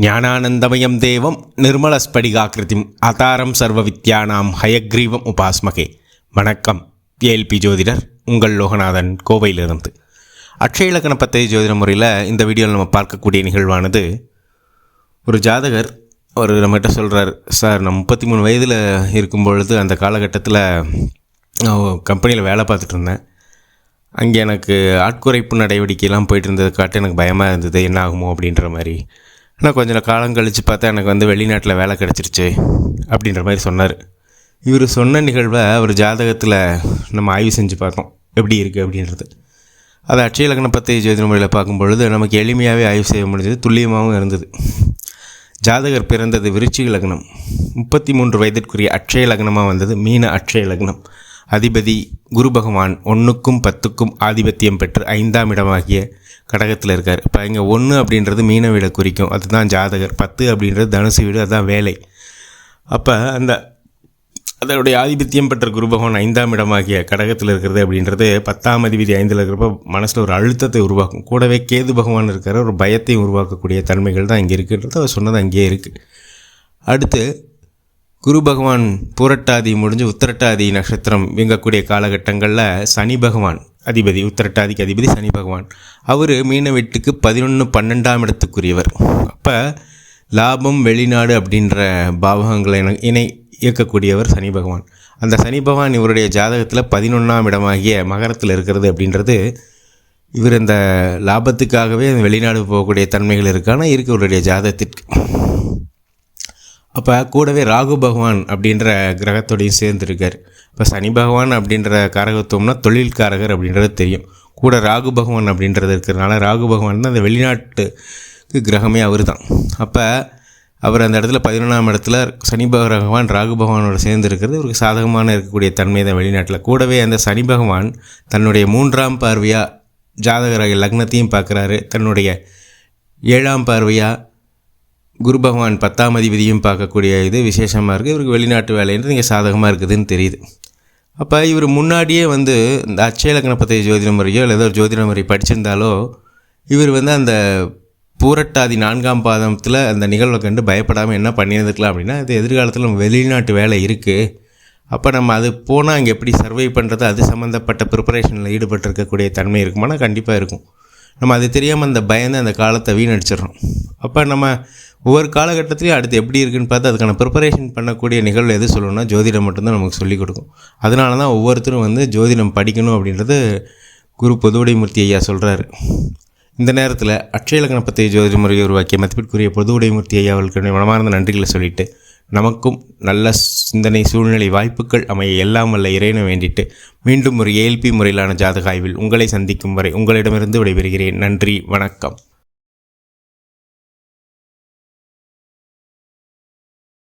ஞானானந்தமயம் தேவம் நிர்மலஸ்படிகாக்கிருதிம் ஆதாரம் சர்வ வித்யானாம் ஹயக்ரீவம் உபாஸ்மகே. வணக்கம். ஏஎல்பி ஜோதிடர் உங்கள் லோகநாதன், கோவையிலிருந்து. அட்சய இலக்கண பத்ததி ஜோதிட முறையில் இந்த வீடியோவில் நம்ம பார்க்கக்கூடிய நிகழ்வானது, ஒரு ஜாதகர் நம்மகிட்ட சொல்கிறார், சார் நான் 33 வயதில் இருக்கும் பொழுது அந்த காலகட்டத்தில் கம்பெனியில் வேலை பார்த்துட்டு இருந்தேன். அங்கே எனக்கு ஆட்குறைப்பு நடவடிக்கையெல்லாம் போயிட்டு இருந்தது காட்டு எனக்கு பயமாக இருந்தது, என்ன ஆகுமோ அப்படின்ற மாதிரி. ஆனால் கொஞ்சம் காலம் கழித்து பார்த்தா எனக்கு வெளிநாட்டில் வேலை கிடச்சிருச்சு அப்படின்ற மாதிரி சொன்னார். இவர் சொன்ன நிகழ்வை அவர் ஜாதகத்தில் நம்ம ஆய்வு செஞ்சு பார்த்தோம், எப்படி இருக்குது அப்படின்றது. அதை அட்சய இலக்கண பத்ததி ஜோதிட முறையில் பார்க்கும்பொழுது நமக்கு எளிமையாகவே ஆய்வு செய்ய முடிஞ்சது, துல்லியமாகவும் இருந்தது. ஜாதகர் பிறந்தது விருச்சிக லக்னம், 33 வயதிற்குரிய அட்சய லக்னமாக வந்தது மீன அட்சய லக்னம். அதிபதி குரு பகவான் 1க்கும் 10க்கும் ஆதிபத்தியம் பெற்று 5ஆம் இடமாகிய கடகத்தில் இருக்கார். இப்போ இங்கே 1 அப்படின்றது மீன வீடை குறிக்கும், அதுதான் ஜாதகர். 10 அப்படின்றது தனுசு வீடு, அதுதான் வேலை. அப்போ அதனுடைய ஆதிபத்தியம் பெற்ற குரு பகவான் 5ஆம் இடமாகிய கடகத்தில் இருக்கிறது அப்படின்றது 10ஆம் அதிபதி 5இல் இருக்கிறப்ப மனசில் ஒரு அழுத்தத்தை உருவாக்கும். கூடவே கேது பகவான் இருக்கிற ஒரு பயத்தை உருவாக்கக்கூடிய தன்மைகள் தான் இங்கே இருக்குன்றது அவர் சொன்னது அங்கேயே இருக்குது. அடுத்து குரு பகவான் பூரட்டாதி முடிஞ்சு உத்திரட்டாதி நட்சத்திரம் இயங்கக்கூடிய காலகட்டங்களில் சனி பகவான் அதிபதி, உத்திரட்டாதிக்கு அதிபதி சனி பகவான், அவர் மீன வீட்டுக்கு 11, 12ஆம் இடத்துக்குரியவர். அப்போ லாபம், வெளிநாடு அப்படின்ற பாவகங்களை இயக்கக்கூடியவர் சனி பகவான். அந்த சனி பகவான் இவருடைய ஜாதகத்தில் 11ஆம் இடமாகிய மகரத்தில் இருக்கிறது அப்படின்றது, இவர் இந்த லாபத்துக்காகவே வெளிநாடு போகக்கூடிய தன்மைகள் இருக்கான இவருடைய ஜாதகத்திற்கு. அப்போ கூடவே ராகு பகவான் அப்படின்ற கிரகத்தோடையும் சேர்ந்துருக்கார். இப்போ சனி பகவான் அப்படின்ற காரகத்துவம்னா தொழில்காரகர் அப்படின்றது தெரியும். கூட ராகு பகவான் அப்படின்றது இருக்கிறதுனால ராகு பகவான் தான் அந்த வெளிநாட்டுக்கு கிரகமே அவர் தான். அப்போ அவர் அந்த இடத்துல 11ஆம் இடத்துல சனி பகவான் ராகு பகவானோட சேர்ந்து இருக்கிறது ஒரு சாதகமான இருக்கக்கூடிய தன்மை தான் வெளிநாட்டில். கூடவே அந்த சனி பகவான் தன்னுடைய 3ஆம் பார்வையாக ஜாதகராக லக்னத்தையும் பார்க்குறாரு, தன்னுடைய 7ஆம் பார்வையாக குரு பகவான் 10ஆம் அதிபதியும் பார்க்கக்கூடிய இது விசேஷமாக இருக்குது. இவருக்கு வெளிநாட்டு வேலைன்றது இங்கே சாதகமாக இருக்குதுன்னு தெரியுது. அப்போ இவர் முன்னாடியே இந்த அட்சய இலக்கண பத்ததி ஜோதிட முறையோ இல்லை ஏதோ ஒரு ஜோதிட முறை படிச்சிருந்தாலோ இவர் அந்த பூரட்டாதி 4ஆம் பாதத்தில் அந்த நிகழ்வை கண்டு பயப்படாமல் என்ன பண்ணியிருந்துக்கலாம் அப்படின்னா, இது எதிர்காலத்தில் நம்ம வெளிநாட்டு வேலை இருக்குது, அப்போ நம்ம அது போனால் அங்கே எப்படி சர்வை பண்ணுறது, அது சம்மந்தப்பட்ட ப்ரிப்பரேஷனில் ஈடுபட்டிருக்கக்கூடிய தன்மை இருக்குமானா கண்டிப்பாக இருக்கும். நம்ம அது தெரியாமல் அந்த பயந்து அந்த காலத்தை வீணடிச்சிடறோம். அப்போ நம்ம ஒவ்வொரு காலகட்டத்திலையும் அடுத்து எப்படி இருக்குன்னு பார்த்து அதுக்கான ப்ரிப்பரேஷன் பண்ணக்கூடிய நிகழ்வு எது சொல்லணும்னா ஜோதிடம் மட்டும்தான் நமக்கு சொல்லிக் கொடுக்கும். அதனால தான் ஒவ்வொருத்தரும் ஜோதிடம் படிக்கணும் அப்படின்றது குரு பொதுவுடைமூர்த்தி ஐயா சொல்கிறாரு. இந்த நேரத்தில் அட்சய இலக்கண பத்ததி ஜோதிட முறையை உருவாக்கிய மதிப்பிற்குரிய பொதுவுடைமூர்த்தி ஐயா அவர்களுக்கு மனமார்ந்த நன்றிகளை சொல்லிவிட்டு, நமக்கும் நல்ல சிந்தனை சூழ்நிலை வாய்ப்புகள் அமைய எல்லாம் வல்ல இறைவனை வேண்டிட்டு மீண்டும் ஒரு ஏஎல்பி முறையிலான ஜாதக ஆய்வில் உங்களை சந்திக்கும் வரை உங்களிடமிருந்து விடைபெறுகிறேன். நன்றி, வணக்கம்.